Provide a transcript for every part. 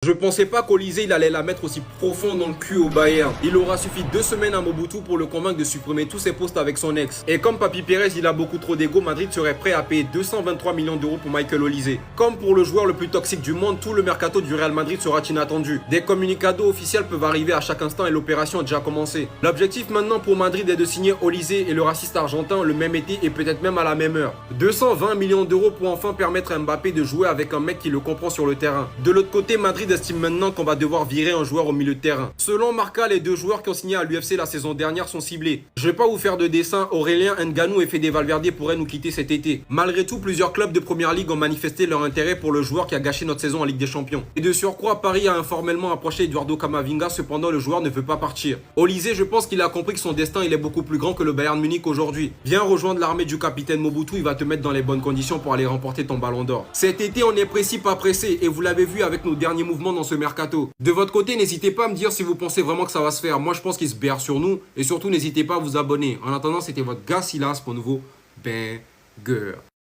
Je pensais pas qu'Olysée il allait la mettre aussi profond dans le cul au Bayern. Il aura suffi 2 semaines à Mobutu pour le convaincre de supprimer tous ses postes avec son ex. Et comme Papi Pérez il a beaucoup trop d'ego, Madrid serait prêt à payer 223 millions d'euros pour Michael Olysée. Comme pour le joueur le plus toxique du monde, tout le mercato du Real Madrid sera inattendu. Des communicados officiels peuvent arriver à chaque instant et l'opération a déjà commencé. L'objectif maintenant pour Madrid est de signer Olysée et le raciste argentin le même été et peut-être même à la même heure. 220 millions d'euros pour enfin permettre à Mbappé de jouer avec un mec qui le comprend sur le terrain. De l'autre côté, Madrid estime maintenant qu'on va devoir virer un joueur au milieu de terrain. Selon Marca, les 2 joueurs qui ont signé à l'UFC la saison dernière sont ciblés. Je vais pas vous faire de dessin, Aurélien Nganou et Fede Valverde pourraient nous quitter cet été. Malgré tout, plusieurs clubs de première ligue ont manifesté leur intérêt pour le joueur qui a gâché notre saison en Ligue des Champions. Et de surcroît, Paris a informellement approché Eduardo Camavinga, cependant le joueur ne veut pas partir. Olysée, je pense qu'il a compris que son destin il est beaucoup plus grand que le Bayern Munich aujourd'hui. Viens rejoindre l'armée du capitaine Mobutu, il va te mettre dans les bonnes conditions pour aller remporter ton ballon d'or. Cet été, on est précis pas pressé et vous l'avez vu avec nos derniers mouvements dans ce mercato. De votre côté, n'hésitez pas à me dire si vous pensez vraiment que ça va se faire. Moi, je pense qu'il se berre sur nous et surtout, n'hésitez pas à vous abonner. En attendant, c'était votre gars Silas pour un nouveau banger.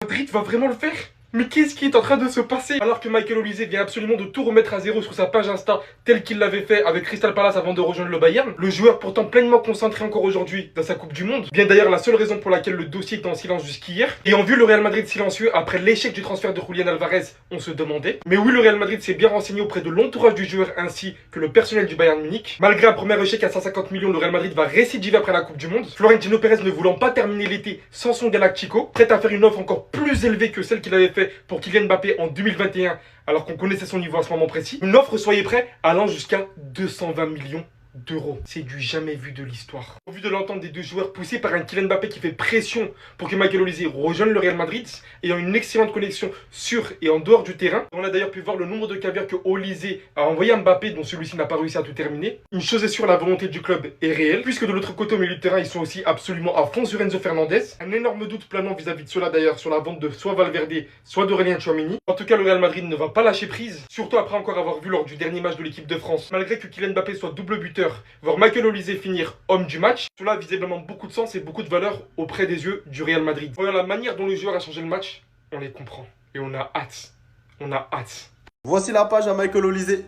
Madrid va vraiment le faire? Mais qu'est-ce qui est en train de se passer? Alors que Michael Olysée vient absolument de tout remettre à zéro sur sa page Insta, tel qu'il l'avait fait avec Crystal Palace avant de rejoindre le Bayern, le joueur pourtant pleinement concentré encore aujourd'hui dans sa Coupe du Monde, bien d'ailleurs la seule raison pour laquelle le dossier était en silence jusqu'hier, et en vue le Real Madrid silencieux après l'échec du transfert de Julián Alvarez, on se demandait. Mais oui, le Real Madrid s'est bien renseigné auprès de l'entourage du joueur ainsi que le personnel du Bayern Munich. Malgré un premier échec à 150 millions, le Real Madrid va récidiver après la Coupe du Monde. Florentino Pérez ne voulant pas terminer l'été sans son Galactico, prêt à faire une offre encore plus élevée que celle qu'il avait fait pour Kylian Mbappé en 2021, alors qu'on connaissait son niveau à ce moment précis. Une offre, soyez prêts, allant jusqu'à 220 millions d'euros. C'est du jamais vu de l'histoire. Au vu de l'entente des 2 joueurs poussés par un Kylian Mbappé qui fait pression pour que Michael Olysée rejoigne le Real Madrid, ayant une excellente connexion sur et en dehors du terrain. On a d'ailleurs pu voir le nombre de caviar que Olysée a envoyé à Mbappé, dont celui-ci n'a pas réussi à tout terminer. Une chose est sûre, la volonté du club est réelle, puisque de l'autre côté au milieu de terrain, ils sont aussi absolument à fond sur Enzo Fernandez. Un énorme doute planant vis-à-vis de cela d'ailleurs sur la vente de soit Valverde, soit d'Aurélien Tchouaméni. En tout cas, le Real Madrid ne va pas lâcher prise, surtout après encore avoir vu lors du dernier match de l'équipe de France, malgré que Kylian Mbappé soit double buteur, voir Michael Olysée finir homme du match, cela a visiblement beaucoup de sens et beaucoup de valeur auprès des yeux du Real Madrid. Voyant la manière dont le joueur a changé le match, on les comprend. Et on a hâte. On a hâte. Voici la page à Michael Olysée.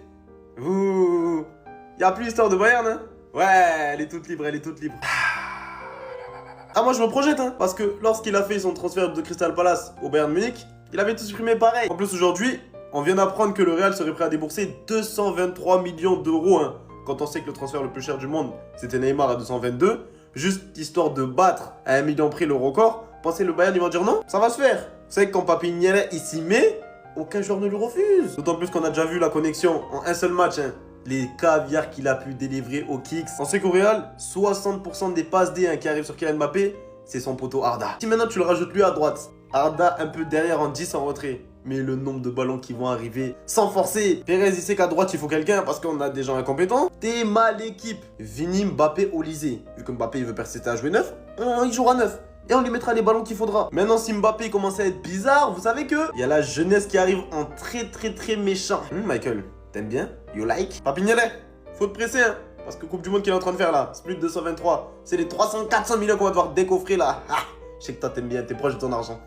Ouh, y a plus l'histoire de Bayern, hein? Ouais, elle est toute libre, elle est toute libre. Ah, moi je me projette, hein, parce que lorsqu'il a fait son transfert de Crystal Palace au Bayern Munich, il avait tout supprimé pareil. En plus, aujourd'hui, on vient d'apprendre que le Real serait prêt à débourser 223 millions d'euros, hein. Quand on sait que le transfert le plus cher du monde, c'était Neymar à 222, juste histoire de battre à 1 million près le record, pensez le Bayern, ils vont dire non, ça va se faire. Vous savez que quand Papi Niel, il s'y met, aucun joueur ne lui refuse. D'autant plus qu'on a déjà vu la connexion en un seul match, hein. Les caviars qu'il a pu délivrer au kicks. On sait qu'au Real, 60% des passes D qui arrivent sur Kylian Mbappé, c'est son poteau Arda. Si maintenant tu le rajoutes lui à droite, Arda un peu derrière en 10 en retrait, mais le nombre de ballons qui vont arriver sans forcer. Pérez, il sait qu'à droite, il faut quelqu'un parce qu'on a des gens incompétents. T'es mal équipe. Vini, Mbappé, Olysée. Vu que Mbappé, il veut persister à jouer 9, il jouera 9. Et on lui mettra les ballons qu'il faudra. Maintenant, si Mbappé commence à être bizarre, vous savez que il y a la jeunesse qui arrive en très méchant. Michael, t'aimes bien? You like? Papi Nielé, faut te presser, hein. Parce que Coupe du Monde qu'il est en train de faire là, c'est plus de 223. C'est les 300-400 millions qu'on va devoir décoffrer là. Ah, je sais que toi t'aimes bien, t'es proche de ton argent.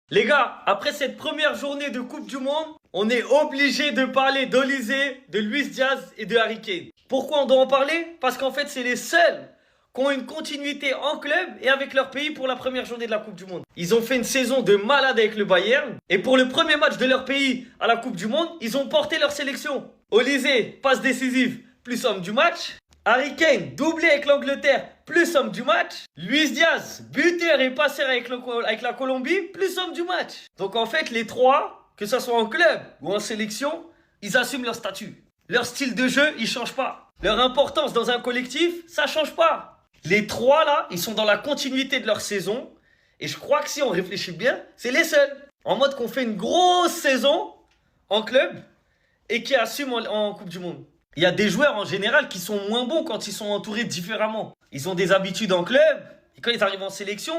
Les gars, après cette première journée de Coupe du Monde, on est obligé de parler d'Olysée, de Luis Diaz et de Harry Kane. Pourquoi on doit en parler? Parce qu'en fait, c'est les seuls qui ont une continuité en club et avec leur pays pour la première journée de la Coupe du Monde. Ils ont fait une saison de malade avec le Bayern. Et pour le premier match de leur pays à la Coupe du Monde, ils ont porté leur sélection. Olysée, passe décisive, plus homme du match. Harry Kane, doublé avec l'Angleterre, plus homme du match. Luis Diaz, buteur et passeur avec la Colombie, plus homme du match. Donc en fait, les trois, que ce soit en club ou en sélection, ils assument leur statut. Leur style de jeu, il ne change pas. Leur importance dans un collectif, ça ne change pas. Les trois là, ils sont dans la continuité de leur saison. Et je crois que si on réfléchit bien, c'est les seuls. En mode qu'on fait une grosse saison en club et qui assument en Coupe du Monde. Il y a des joueurs en général qui sont moins bons quand ils sont entourés différemment. Ils ont des habitudes en club et quand ils arrivent en sélection,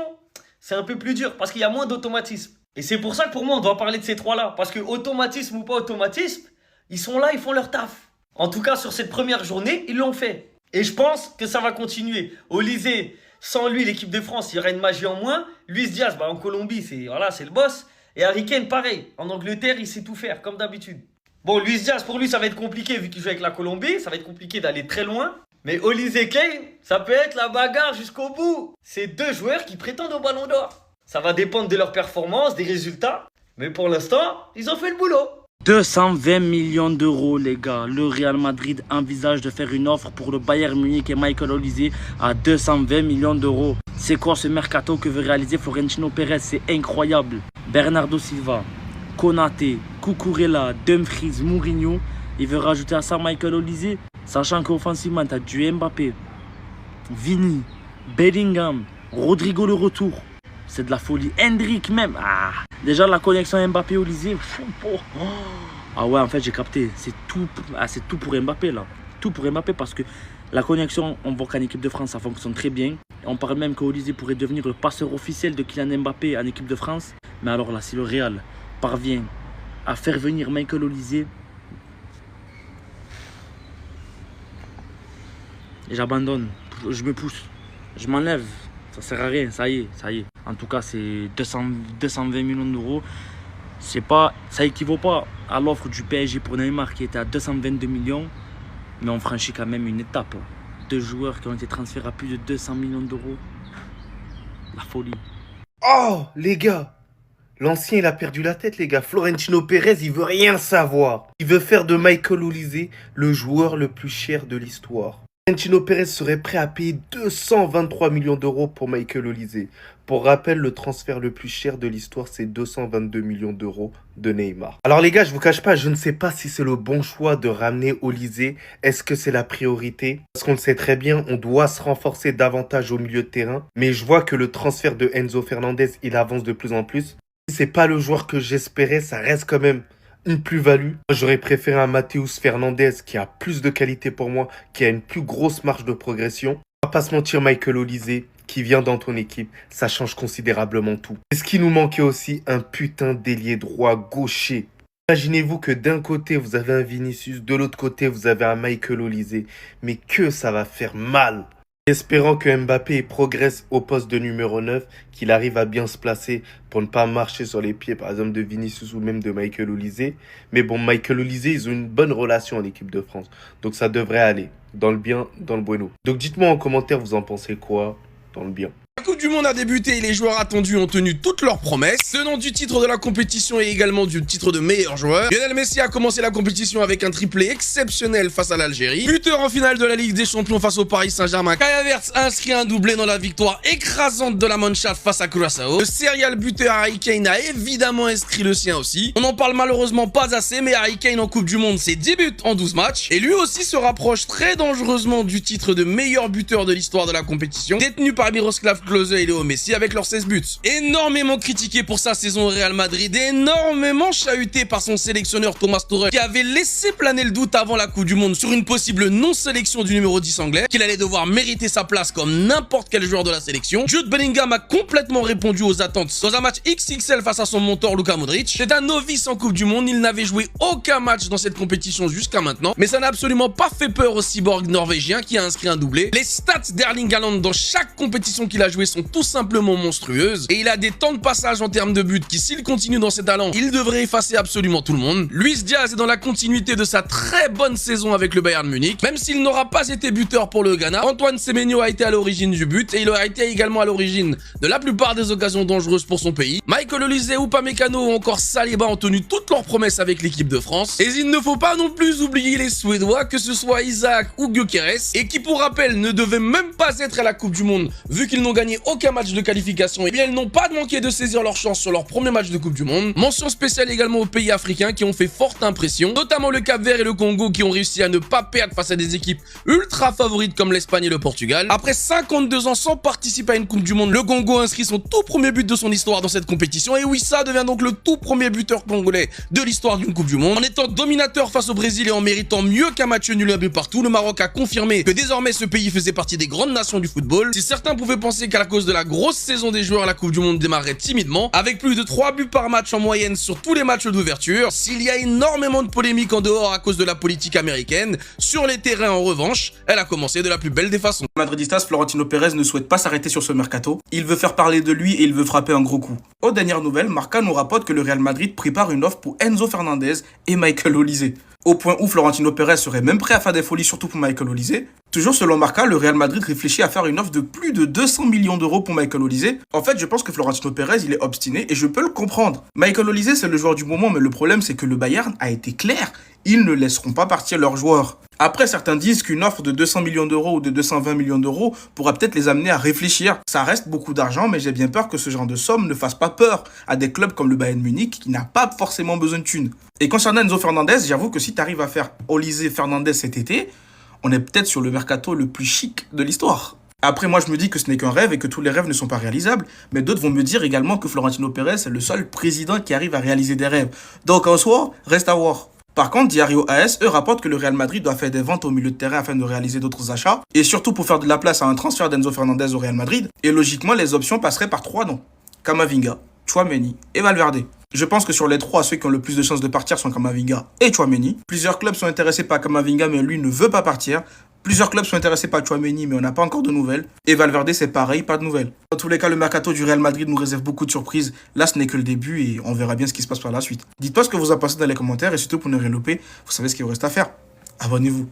c'est un peu plus dur parce qu'il y a moins d'automatisme. Et c'est pour ça que pour moi, on doit parler de ces trois-là. Parce que automatisme ou pas automatisme, ils sont là, ils font leur taf. En tout cas, sur cette première journée, ils l'ont fait. Et je pense que ça va continuer. Olysée, sans lui, l'équipe de France, il y aura une magie en moins. Luis Diaz, en Colombie, c'est le boss. Et Harry Kane, pareil. En Angleterre, il sait tout faire, comme d'habitude. Bon, Luis Diaz, pour lui, ça va être compliqué vu qu'il joue avec la Colombie. Ça va être compliqué d'aller très loin. Mais Olise Kane, ça peut être la bagarre jusqu'au bout. C'est deux joueurs qui prétendent au Ballon d'Or. Ça va dépendre de leur performance, des résultats. Mais pour l'instant, ils ont fait le boulot. 220 millions d'euros, les gars. Le Real Madrid envisage de faire une offre pour le Bayern Munich et Michael Olise à 220 millions d'euros. C'est quoi ce mercato que veut réaliser Florentino Pérez? C'est incroyable. Bernardo Silva, Konaté, Cucurella, Dumfries, Mourinho. Il veut rajouter à ça Michael Olise, sachant qu'offensivement, tu as du Mbappé, Vini, Bellingham, Rodrigo le retour. C'est de la folie. Hendrick même. Déjà, la connexion Mbappé-Olise. Ah ouais, en fait, j'ai capté. C'est tout pour Mbappé, là. Tout pour Mbappé parce que la connexion, on voit qu'en équipe de France, ça fonctionne très bien. Et on parle même qu'Olise pourrait devenir le passeur officiel de Kylian Mbappé en équipe de France. Mais alors là, si le Real parvient à faire venir Michael Olise, j'abandonne. Je me pousse. Je m'enlève. Ça sert à rien, ça y est. En tout cas, c'est 220 millions d'euros. Ça équivaut pas à l'offre du PSG pour Neymar qui était à 222 millions. Mais on franchit quand même une étape. Deux joueurs qui ont été transférés à plus de 200 millions d'euros. La folie. Oh, les gars, l'ancien, il a perdu la tête, les gars. Florentino Pérez, il veut rien savoir. Il veut faire de Michael Olise le joueur le plus cher de l'histoire. Florentino Pérez serait prêt à payer 223 millions d'euros pour Michael Olise. Pour rappel, le transfert le plus cher de l'histoire, c'est 222 millions d'euros de Neymar. Alors les gars, je vous cache pas, je ne sais pas si c'est le bon choix de ramener Olise. Est-ce que c'est la priorité? Parce qu'on le sait très bien, on doit se renforcer davantage au milieu de terrain. Mais je vois que le transfert de Enzo Fernandez, il avance de plus en plus. C'est pas le joueur que j'espérais, ça reste quand même une plus-value. J'aurais préféré un Matheus Fernandez qui a plus de qualité pour moi, qui a une plus grosse marge de progression. On va pas se mentir, Michael Olise, qui vient dans ton équipe, ça change considérablement tout. Et ce qui nous manquait aussi, un putain d'ailier droit gaucher. Imaginez-vous que d'un côté, vous avez un Vinicius, de l'autre côté, vous avez un Michael Olise. Mais que ça va faire mal! Espérant que Mbappé progresse au poste de numéro 9, qu'il arrive à bien se placer pour ne pas marcher sur les pieds, par exemple, de Vinicius ou même de Michael Olise. Mais bon, Michael Olise, ils ont une bonne relation en équipe de France. Donc ça devrait aller. Dans le bien, dans le bueno. Donc dites-moi en commentaire, vous en pensez quoi? Dans le bien. La Coupe du Monde a débuté et les joueurs attendus ont tenu toutes leurs promesses. Le nom du titre de la compétition et également du titre de meilleur joueur. Lionel Messi a commencé la compétition avec un triplé exceptionnel face à l'Algérie. Buteur en finale de la Ligue des Champions face au Paris Saint-Germain. Kai Havertz a inscrit un doublé dans la victoire écrasante de la Mannschaft face à Curaçao. Le serial buteur Harry Kane a évidemment inscrit le sien aussi. On n'en parle malheureusement pas assez, mais Harry Kane en Coupe du Monde, c'est 10 buts en 12 matchs. Et lui aussi se rapproche très dangereusement du titre de meilleur buteur de l'histoire de la compétition, détenu par Miroslav Klose et Léo Messi avec leurs 16 buts. Énormément critiqué pour sa saison au Real Madrid, énormément chahuté par son sélectionneur Thomas Tuchel qui avait laissé planer le doute avant la Coupe du Monde sur une possible non-sélection du numéro 10 anglais, qu'il allait devoir mériter sa place comme n'importe quel joueur de la sélection. Jude Bellingham a complètement répondu aux attentes dans un match XXL face à son mentor Luka Modric. C'est un novice en Coupe du Monde, il n'avait joué aucun match dans cette compétition jusqu'à maintenant, mais ça n'a absolument pas fait peur au cyborg norvégien qui a inscrit un doublé. Les stats d'Erling Haaland dans chaque compétition qu'il a joué sont tout simplement monstrueuses et il a des temps de passage en termes de buts qui, s'il continue dans ses talents, il devrait effacer absolument tout le monde. Luis Diaz est dans la continuité de sa très bonne saison avec le Bayern Munich, même s'il n'aura pas été buteur pour le Ghana. Antoine Semenyo a été à l'origine du but et il aura été également à l'origine de la plupart des occasions dangereuses pour son pays. Michael Olise, Upamecano ou encore Saliba ont tenu toutes leurs promesses avec l'équipe de France. Et il ne faut pas non plus oublier les Suédois, que ce soit Isaac ou Gyökeres, et qui pour rappel ne devaient même pas être à la Coupe du Monde vu qu'ils n'ont gagné aucun match de qualification. Et bien ils n'ont pas manqué de saisir leur chance sur leur premier match de Coupe du Monde. Mention spéciale également aux pays africains qui ont fait forte impression, notamment le Cap-Vert et le Congo qui ont réussi à ne pas perdre face à des équipes ultra favorites comme l'Espagne et le Portugal. Après 52 ans sans participer à une Coupe du Monde, le Congo inscrit son tout premier but de son histoire dans cette compétition et Wissa devient donc le tout premier buteur congolais de l'histoire d'une Coupe du Monde. En étant dominateur face au Brésil et en méritant mieux qu'un match nul un but partout, le Maroc a confirmé que désormais ce pays faisait partie des grandes nations du football. Si certains pouvaient penser qu'à cause de la grosse saison des joueurs, la Coupe du Monde démarrait timidement, avec plus de 3 buts par match en moyenne sur tous les matchs d'ouverture. S'il y a énormément de polémiques en dehors à cause de la politique américaine, sur les terrains en revanche, elle a commencé de la plus belle des façons. Madridistas, Florentino Pérez ne souhaite pas s'arrêter sur ce mercato. Il veut faire parler de lui et il veut frapper un gros coup. Aux dernières nouvelles, Marca nous rapporte que le Real Madrid prépare une offre pour Enzo Fernandez et Michael Olise. Au point où Florentino Pérez serait même prêt à faire des folies, surtout pour Michael Olise. Toujours selon Marca, le Real Madrid réfléchit à faire une offre de plus de 200 millions d'euros pour Michael Olise. En fait, je pense que Florentino Pérez, il est obstiné et je peux le comprendre. Michael Olise, c'est le joueur du moment, mais le problème, c'est que le Bayern a été clair. Ils ne laisseront pas partir leurs joueurs. Après, certains disent qu'une offre de 200 millions d'euros ou de 220 millions d'euros pourra peut-être les amener à réfléchir. Ça reste beaucoup d'argent, mais j'ai bien peur que ce genre de somme ne fasse pas peur à des clubs comme le Bayern Munich qui n'a pas forcément besoin de thunes. Et concernant Enzo Fernandez, j'avoue que si tu arrives à faire Olise Fernandez cet été, on est peut-être sur le mercato le plus chic de l'histoire. Après, moi, je me dis que ce n'est qu'un rêve et que tous les rêves ne sont pas réalisables, mais d'autres vont me dire également que Florentino Pérez est le seul président qui arrive à réaliser des rêves. Donc, en soi, reste à voir. Par contre, Diario AS, eux, rapporte que le Real Madrid doit faire des ventes au milieu de terrain afin de réaliser d'autres achats, et surtout pour faire de la place à un transfert d'Enzo Fernandez au Real Madrid, et logiquement, les options passeraient par 3 noms. Camavinga, Tchouaméni et Valverde. Je pense que sur les 3, ceux qui ont le plus de chances de partir sont Camavinga et Tchouaméni. Plusieurs clubs sont intéressés par Camavinga, mais lui ne veut pas partir. Plusieurs clubs sont intéressés par Tchouaméni, mais on n'a pas encore de nouvelles. Et Valverde, c'est pareil, pas de nouvelles. Dans tous les cas, le mercato du Real Madrid nous réserve beaucoup de surprises. Là, ce n'est que le début et on verra bien ce qui se passe par la suite. Dites-moi ce que vous en pensez dans les commentaires et surtout pour ne rien louper, vous savez ce qu'il vous reste à faire. Abonnez-vous.